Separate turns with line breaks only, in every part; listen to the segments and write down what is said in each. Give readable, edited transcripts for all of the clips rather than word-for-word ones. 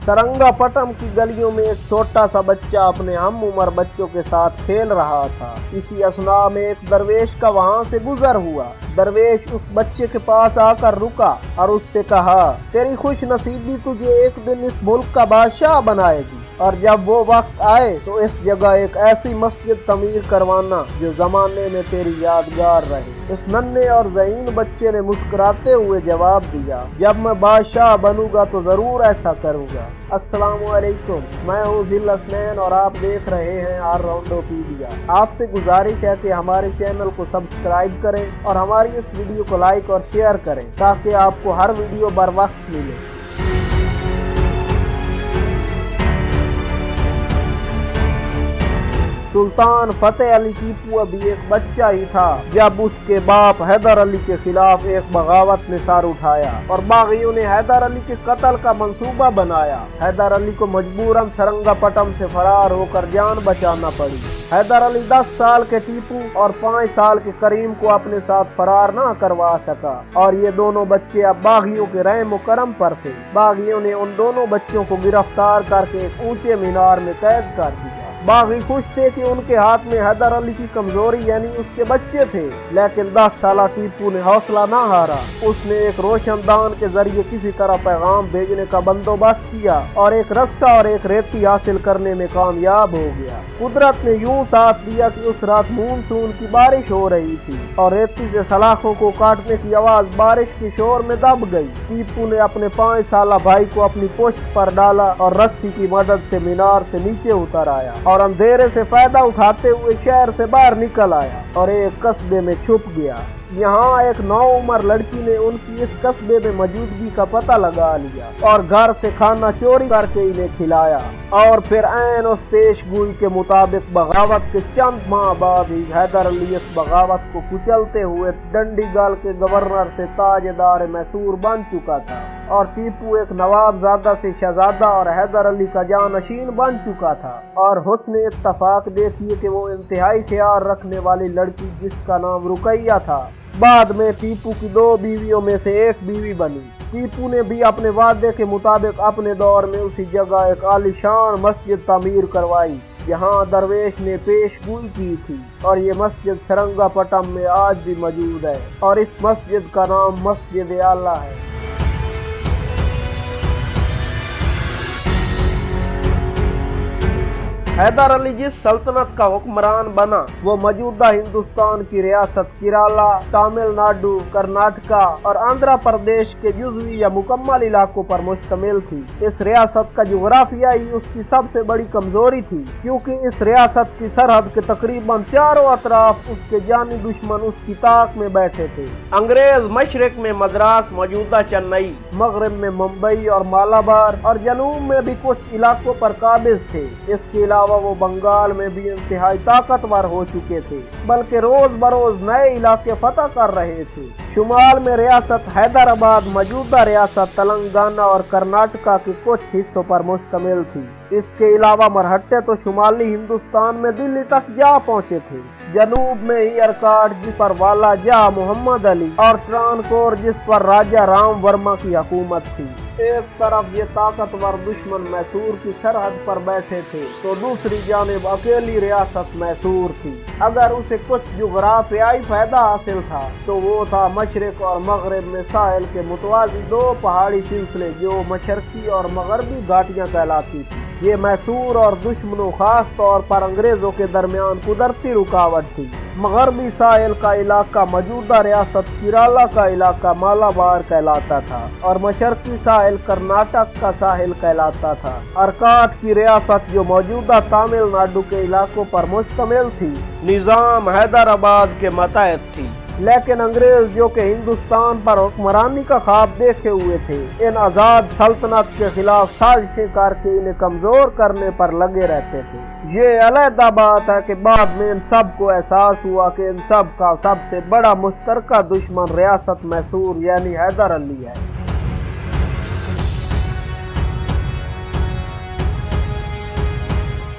सरंगापटम की गलियों में एक छोटा सा बच्चा अपने हम उम्र बच्चों के साथ खेल रहा था। इसी असना में एक दरवेश का वहाँ से गुजर हुआ। दरवेश उस बच्चे के पास आकर रुका और उससे कहा, तेरी खुश नसीबी तुझे एक दिन इस मुल्क का बादशाह बनाएगी, और जब वो वक्त आए तो इस जगह एक ऐसी मस्जिद तमीर करवाना जो जमाने में तेरी यादगार रहे। इस नन्हे और ज़हीन बच्चे ने मुस्कुराते हुए जवाब दिया, जब मैं बादशाह बनूंगा तो जरूर ऐसा करूंगा। अस्सलामु अलैकुम, मैं हूँ जिल हसनैन और आप देख रहे हैं ऑलराउंडोपीडिया। आपसे गुजारिश है कि हमारे चैनल को सब्सक्राइब करें और हमारी इस वीडियो को लाइक और शेयर करें ताकि आपको हर वीडियो बर वक्त मिले। सुल्तान फतेह अली टीपू अभी एक बच्चा ही था जब उसके बाप हैदर अली के खिलाफ एक बगावत ने सर उठाया और बागियों ने हैदर अली के कत्ल का मंसूबा बनाया। हैदर अली को मजबूरन सरंगापटम से फरार होकर जान बचाना पड़ी। हैदर अली 10 साल के टीपू और 5 साल के करीम को अपने साथ फरार न करवा सका और ये दोनों बच्चे अब बागियों के रहम करम पर थे। बागियों ने उन दोनों बच्चों को गिरफ्तार करके एक ऊंचे मीनार में कैद कर दिया। बागी खुश थे कि उनके हाथ में हैदर अली की कमजोरी यानी उसके बच्चे थे, लेकिन 10 साला टीपू ने हौसला ना हारा। उसने एक रोशनदान के जरिए किसी तरह पैगाम भेजने का बंदोबस्त किया और एक रस्सा और एक रेती हासिल करने में कामयाब हो गया। कुदरत ने यूं साथ दिया कि उस रात मानसून की बारिश हो रही थी और रेती से सलाखों को काटने की आवाज बारिश के शोर में दब गई। टीपू ने अपने 5 साला भाई को अपनी पुश्त पर डाला और रस्सी की मदद से मीनार से नीचे उतर आया और अंधेरे से फायदा उठाते हुए शहर से बाहर निकल आया और एक कस्बे में छुप गया। यहाँ एक नौउम्र लड़की ने उनकी इस कस्बे में मौजूदगी का पता लगा लिया और घर से खाना चोरी करके इन्हें खिलाया और फिर ऐन उस पेशगोई के मुताबिक बगावत के चंद माह बाद ही हैदर अली इस बगावत को कुचलते हुए डंडीगल के गवर्नर से ताजदार मैसूर बन चुका था और टीपू एक नवाबजादा से शहजादा और हैदर अली का जानशीन बन चुका था। और हुस्न इत्तफाक देखिए कि वो इंतहाई ख्याल रखने वाली लड़की जिसका नाम रुकैया था बाद में टीपू की 2 बीवियों में से एक बीवी बनी। टीपू ने भी अपने वादे के मुताबिक अपने दौर में उसी जगह एक आलीशान मस्जिद तामीर करवाई जहाँ दरवेश ने पेशगोई की थी और ये मस्जिद सरंगापटम में आज भी मौजूद है और इस मस्जिद का नाम मस्जिद आला है। हैदर अली जिस सल्तनत का हुक्मरान बना वो मौजूदा हिंदुस्तान की रियासत केरला, तमिलनाडु, कर्नाटका और आंध्र प्रदेश के जुज़वी या मुकम्मल इलाकों पर मुश्तमिल थी। इस रियासत का जोग्राफिया ही उसकी सबसे बड़ी कमजोरी थी क्योंकि इस रियासत की सरहद के तकरीबन चारों अतराफ उसके जानी दुश्मन उसकी ताक में बैठे थे। अंग्रेज मशरक में मद्रास मौजूदा चेन्नई, मगरब में मुंबई और मालाबार और जनूब में भी कुछ इलाकों पर काबिज थे। इसके अलावा वो बंगाल में भी इंतहाई ताकतवर हो चुके थे बल्कि रोज बरोज नए इलाके फतह कर रहे थे। शुमाल में रियासत हैदराबाद मौजूदा रियासत तेलंगाना और कर्नाटका के कुछ हिस्सों पर मुश्तमिल थी। इसके अलावा मरहट्टे तो शुमाली हिंदुस्तान में दिल्ली तक जा पहुँचे थे। जनूब में ही अरकाट जिस पर वाला जहाँ मोहम्मद अली और ट्रानकोर जिस पर राजा राम वर्मा की हुकूमत थी। एक तरफ ये ताकतवर दुश्मन मैसूर की सरहद पर बैठे थे तो दूसरी जानिब अकेली रियासत मैसूर थी। अगर उसे कुछ जुगराफियाई फायदा हासिल था तो वो था मशरक और मगरब में साहिल के मुतवाज़ी 2 पहाड़ी सिलसिले जो मशरकी और मगरबी घाटियां कहलाती थी। ये मैसूर और दुश्मनों खास तौर पर अंग्रेजों के दरमियान कुदरती रुकावट थी। मगरबी साहिल का इलाका मौजूदा रियासत केरला का इलाका मालाबार कहलाता था और मशरकी साहिल कर्नाटक का साहिल कहलाता था। अरकाट की रियासत जो मौजूदा तमिलनाडु के इलाकों पर मुश्तमिल थी निजाम हैदराबाद के मतहत थी। लेकिन अंग्रेज जो कि हिंदुस्तान पर हुक्मरानी का ख्वाब देखे हुए थे इन आज़ाद सल्तनत के खिलाफ साजिशें करके इन्हें कमजोर करने पर लगे रहते थे। ये अलग बात है कि बाद में इन सब को एहसास हुआ कि इन सब का सबसे बड़ा मुश्तरका दुश्मन रियासत मैसूर यानी हैदर अली है।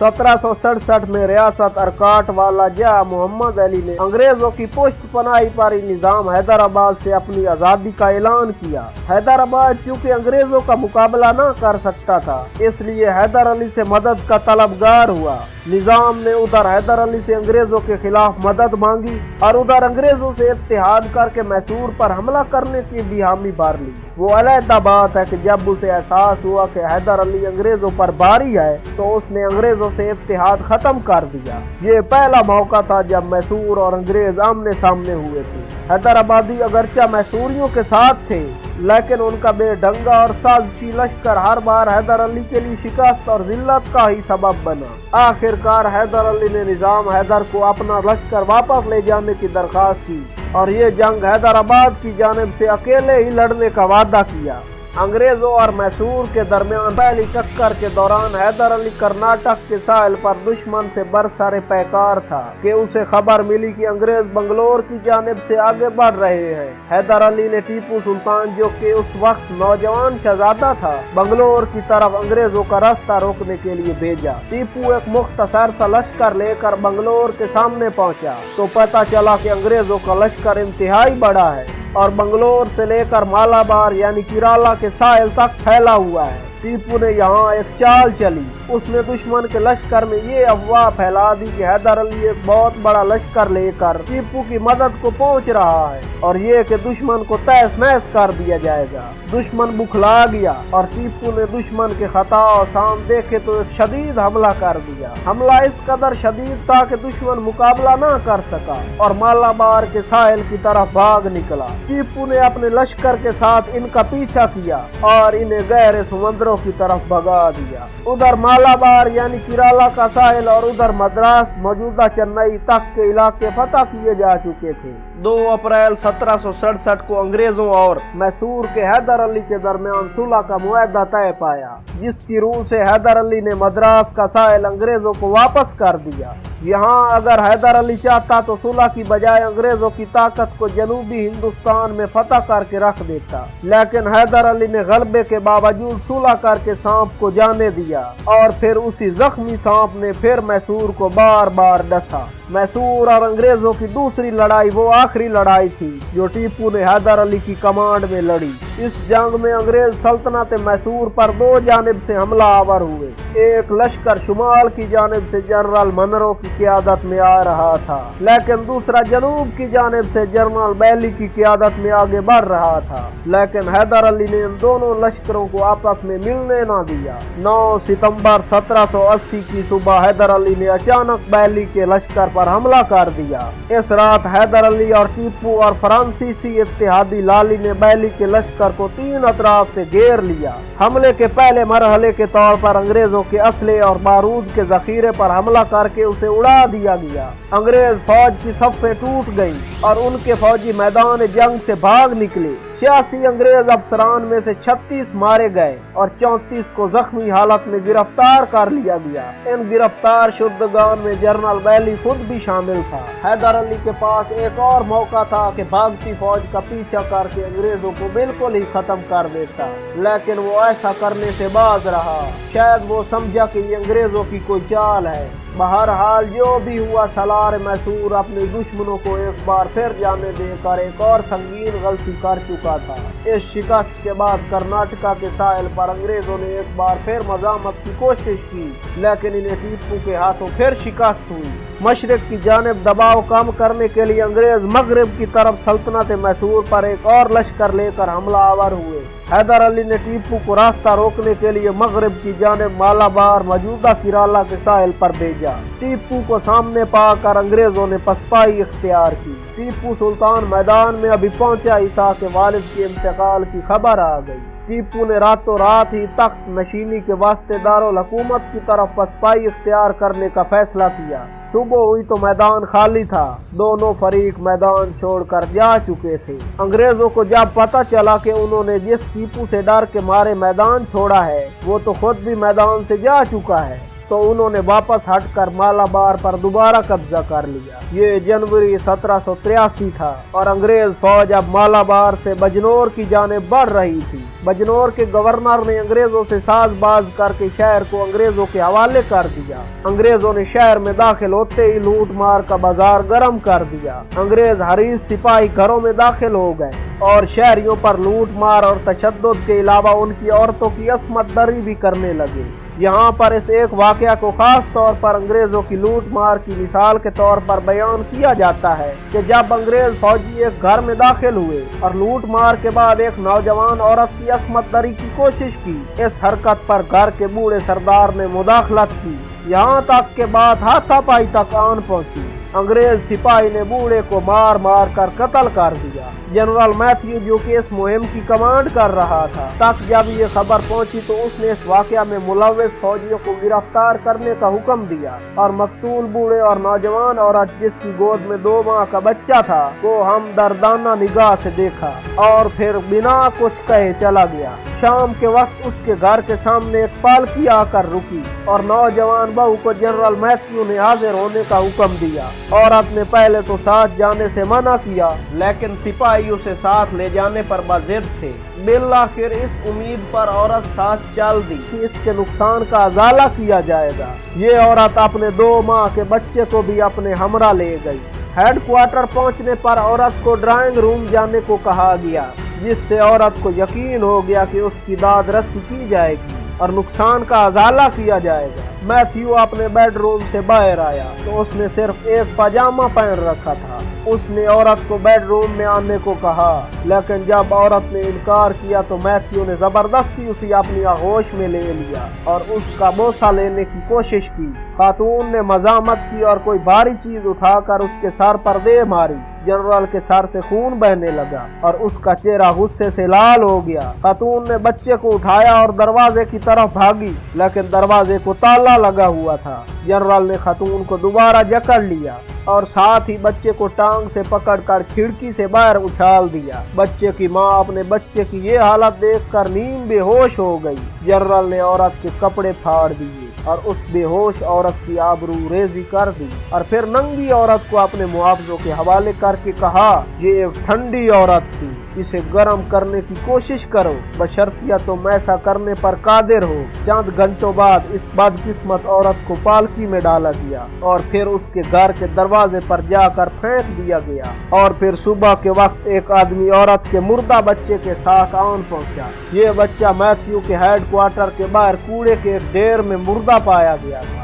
1767 में रियासत अरकाट वाला जहाँ मोहम्मद अली ने अंग्रेजों की पुष्ट पनाही पर निजाम हैदराबाद से अपनी आजादी का ऐलान किया। हैदराबाद चूँकि अंग्रेजों का मुकाबला न कर सकता था, इसलिए हैदर अली से मदद का तलबगार हुआ। निजाम ने उधर हैदर अली से अंग्रेजों के खिलाफ मदद मांगी और उधर अंग्रेजों से इत्तेहाद करके मैसूर पर हमला करने की भी हामी भर ली। वो अलहदा बात है कि जब उसे एहसास हुआ कि हैदर अली अंग्रेजों पर भारी है, तो उसने अंग्रेजों से इत्तेहाद खत्म कर दिया। ये पहला मौका था जब मैसूर और अंग्रेज आमने सामने हुए थे। हैदराबादी अगरचा मैसूरियों के साथ थे, लेकिन उनका बेढंगा और साजिशी लश्कर हर बार हैदर अली के लिए शिकस्त और जिल्लत का ही सबब बना। आखिरकार हैदर अली ने निजाम हैदर को अपना लश्कर वापस ले जाने की दरखास्त की और ये जंग हैदराबाद की जानिब से अकेले ही लड़ने का वादा किया। अंग्रेजों और मैसूर के दरमियान पहली टक्कर के दौरान हैदर अली कर्नाटक के साहिल पर दुश्मन से बरसरे पैकार था कि उसे खबर मिली कि अंग्रेज बंगलोर की जानिब से आगे बढ़ रहे हैं। हैदर अली ने टीपू सुल्तान, जो कि उस वक्त नौजवान शहजादा था, बंगलोर की तरफ अंग्रेजों का रास्ता रोकने के लिए भेजा। टीपू एक मुख्तसर सा लश्कर लेकर बंगलोर के सामने पहुंचा तो पता चला कि अंग्रेजों का लश्कर इंतहाई बड़ा है और बंगलोर से लेकर मालाबार यानी केरला के साहिल तक फैला हुआ है। टीपू ने यहाँ एक चाल चली। उसने दुश्मन के लश्कर में ये अफवाह फैला दी कि हैदर अली एक बहुत बड़ा लश्कर लेकर टीपू की मदद को पहुँच रहा है और ये कि दुश्मन को तहस नहस कर दिया जाएगा। दुश्मन बुखला गया और टीपू ने दुश्मन के खता और साम देखे तो एक शदीद हमला कर दिया। हमला इस कदर शदीद था कि दुश्मन मुकाबला न कर सका और मालाबार के साहिल की तरफ भाग निकला। टीपू ने अपने लश्कर के साथ इनका पीछा किया और इन्हें गहरे समुद्रों की तरफ भगा दिया। उधर मालाबार यानी केरला का साहिल और उधर मद्रास मौजूदा चेन्नई तक के इलाके फतह किए जा चुके थे। 2 अप्रैल 1767 को अंग्रेजों और मैसूर के हैदर अली के दरमियान सुलह का मुआहदा तय पाया, जिसकी रूह से हैदर अली ने मद्रास का साहिल अंग्रेजों को वापस कर दिया। यहाँ अगर हैदर अली चाहता तो सुलह की बजाय अंग्रेजों की ताकत को जनूबी हिंदुस्तान में फतह करके रख देता, लेकिन हैदर अली ने गलबे के बावजूद सुलह करके सांप को जाने दिया और फिर उसी जख्मी सांप ने फिर मैसूर को बार बार डसा। मैसूर और अंग्रेजों की दूसरी लड़ाई वो आखिरी लड़ाई थी जो टीपू ने हैदर अली की कमांड में लड़ी। इस जंग में अंग्रेज सल्तनत मैसूर पर 2 जानिब से हमला आवर हुए। एक लश्कर शुमाल की जानिब से जनरल मनरो की क़यादत में आ रहा था, लेकिन दूसरा जनूब की जानिब से जनरल बैली की क़यादत में आगे बढ़ रहा था, लेकिन हैदर अली ने इन दोनों लश्करों को आपस में मिलने न दिया। 9 सितंबर 1780 की सुबह हैदर अली ने अचानक बैली के लश्कर पर हमला कर दिया। इस रात हैदर अली और टीपू और फ्रांसीसी इत्तेहादी लाली ने बैली के लश्कर को 3 अतराफ से घेर लिया। हमले के पहले मरहले के तौर पर अंग्रेजों के असले और बारूद के जखीरे पर हमला करके उसे उड़ा दिया गया। अंग्रेज फौज की सफ़ें टूट गईं और उनके फौजी मैदान जंग से भाग निकले। 86 अंग्रेज अफसरान में से 36 मारे गए और 34 को जख्मी हालत में गिरफ्तार कर लिया गया। इन गिरफ्तार शुद्दगान में जनरल बैली खुद भी शामिल था। हैदर अली के पास एक और मौका था कि भागती फौज का पीछा करके अंग्रेजों को बिल्कुल ही खत्म कर देता, लेकिन वो ऐसा करने से बाज रहा। शायद वो समझा कि ये अंग्रेजों की कोई चाल है। बहरहाल जो भी हुआ, सलार मैसूर अपने दुश्मनों को एक बार फिर जाने देकर एक और संगीन गलती कर चुका था। इस शिकस्त के बाद कर्नाटका के साहिल पर अंग्रेजों ने एक बार फिर मजामत की कोशिश की, लेकिन इन्हें टीपू के हाथों फिर शिकस्त हुई। मशरिक की जानिब दबाव कम करने के लिए अंग्रेज मगरिब की तरफ सल्तनत मैसूर पर एक और लश्कर लेकर हमला आवर हुए। हैदर अली ने टीपू को रास्ता रोकने के लिए मगरिब की जानिब मालाबार मौजूदा केरला के साहिल पर भेजा। टीपू को सामने पाकर अंग्रेजों ने पसपाई इख्तियार की। टीपू सुल्तान मैदान में अभी पहुंचा ही था कि वालिद के इंतकाल की खबर आ गई। टीपू ने रातों रात ही तख्त नशीनी के वास्ते दारुल हुकूमत की तरफ पसपाई इख्तियार करने का फैसला किया। सुबह हुई तो मैदान खाली था। दोनों फरीक मैदान छोड़कर जा चुके थे। अंग्रेजों को जब पता चला कि उन्होंने जिस टीपू से डर के मारे मैदान छोड़ा है, वो तो खुद भी मैदान से जा चुका है, तो उन्होंने वापस हटकर मालाबार पर दोबारा कब्जा कर लिया। ये जनवरी 1783 था और अंग्रेज फौज अब मालाबार से बजनौर की जानिब बढ़ रही थी। बजनौर के गवर्नर ने अंग्रेजों से साजबाज करके शहर को अंग्रेजों के हवाले कर दिया। अंग्रेजों ने शहर में दाखिल होते ही लूट मार का बाजार गर्म कर दिया। अंग्रेज हरीस सिपाही घरों में दाखिल हो गए और शहरियों पर लूट मार और तशद्दुद के अलावा उनकी औरतों की असमत दरी भी करने लगे। यहाँ पर इस एक वाकया को खास तौर पर अंग्रेजों की लूट मार की मिसाल के तौर पर बयान किया जाता है कि जब अंग्रेज फौजी एक घर में दाखिल हुए और लूट मार के बाद एक नौजवान औरत की असमत दरी की कोशिश की। इस हरकत पर घर के बूढ़े सरदार ने मुदाखलत की, यहाँ तक के बात हाथापाई तक आन पहुंची। अंग्रेज सिपाही ने बूढ़े को मार मार कर कत्ल कर दिया। जनरल मैथ्यू जो कि इस मुहिम की कमांड कर रहा था तक जब ये खबर पहुंची तो उसने इस वाकया में मुलव्विस फौजियों को गिरफ्तार करने का हुक्म दिया और मकतूल बूढ़े और नौजवान औरत जिसकी गोद में 2 माह का बच्चा था को हम दर्दाना निगाह से देखा और फिर बिना कुछ कहे चला गया। शाम के वक्त उसके घर के सामने एक पालकी आकर रुकी और नौजवान बहू को जनरल मैथ्यू ने हाजिर होने का हुक्म दिया। औरत ने पहले तो साथ जाने से मना किया, लेकिन सिपाही उसे साथ ले जाने पर बाजिद थे। बिलाखिर इस उम्मीद पर औरत साथ चल दी कि इसके नुकसान का अजाला किया जाएगा। ये औरत अपने 2 माह के बच्चे को भी अपने हमरा ले गई। हेडक्वार्टर पहुंचने पर औरत को ड्राइंग रूम जाने को कहा गया, जिससे औरत को यकीन हो गया कि उसकी दाद रस्सी की जाएगी और नुकसान का अजाला किया जाएगा। मैथ्यू अपने बेडरूम से बाहर आया तो उसने सिर्फ एक पजामा पहन रखा था। उसने औरत को बेडरूम में आने को कहा, लेकिन जब औरत ने इनकार किया तो मैथ्यू ने जबरदस्ती उसे अपनी आगोश में ले लिया और उसका बोसा लेने की कोशिश की। खातून ने मजामत की और कोई भारी चीज उठाकर उसके सर पर दे मारी। जनरल के सर से खून बहने लगा और उसका चेहरा गुस्से से लाल हो गया। खातून ने बच्चे को उठाया और दरवाजे की तरफ भागी, लेकिन दरवाजे को ताला लगा हुआ था। जनरल ने खातून को दोबारा जकड़ लिया और साथ ही बच्चे को टांग से पकड़कर खिड़की से बाहर उछाल दिया। बच्चे की मां अपने बच्चे की ये हालत देखकर नीम बेहोश हो गई। जनरल ने औरत के कपड़े फाड़ दिए और उस बेहोश औरत की आबरू रेजी कर दी और फिर नंगी औरत को अपने मुआवजों के हवाले करके कहा, ये एक ठंडी औरत थी, इसे गर्म करने की कोशिश करो, बशर्तिया तुम ऐसा करने पर कादिर हो। चंद घंटों बाद इस बदकिस्मत औरत को पालकी में डाला गया और फिर उसके घर के दरवाजे पर जाकर फेंक दिया गया। और फिर सुबह के वक्त एक आदमी औरत के मुर्दा बच्चे के साथ आन पहुंचा। ये बच्चा मैथ्यू के हेडक्वार्टर के बाहर कूड़े के एक ढेर में मुर्दा पाया गया था।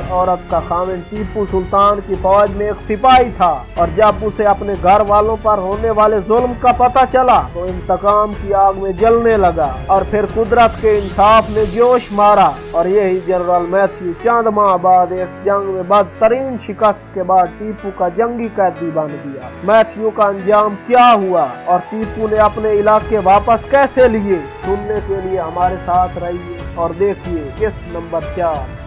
औरत का खामिन टीपू सुल्तान की फौज में एक सिपाही था और जब उसे अपने घर वालों पर होने वाले जुल्म का पता चला तो इंतकाम की आग में जलने लगा और फिर कुदरत के इंसाफ ने जोश मारा और यही जनरल मैथ्यू चंद माह बाद एक जंग में बदतरीन शिकस्त के बाद टीपू का जंगी कैदी बन गया। मैथ्यू का अंजाम क्या हुआ और टीपू ने अपने इलाके वापस कैसे लिए, सुनने के लिए हमारे साथ रहिए और देखिए किस्त नंबर 4।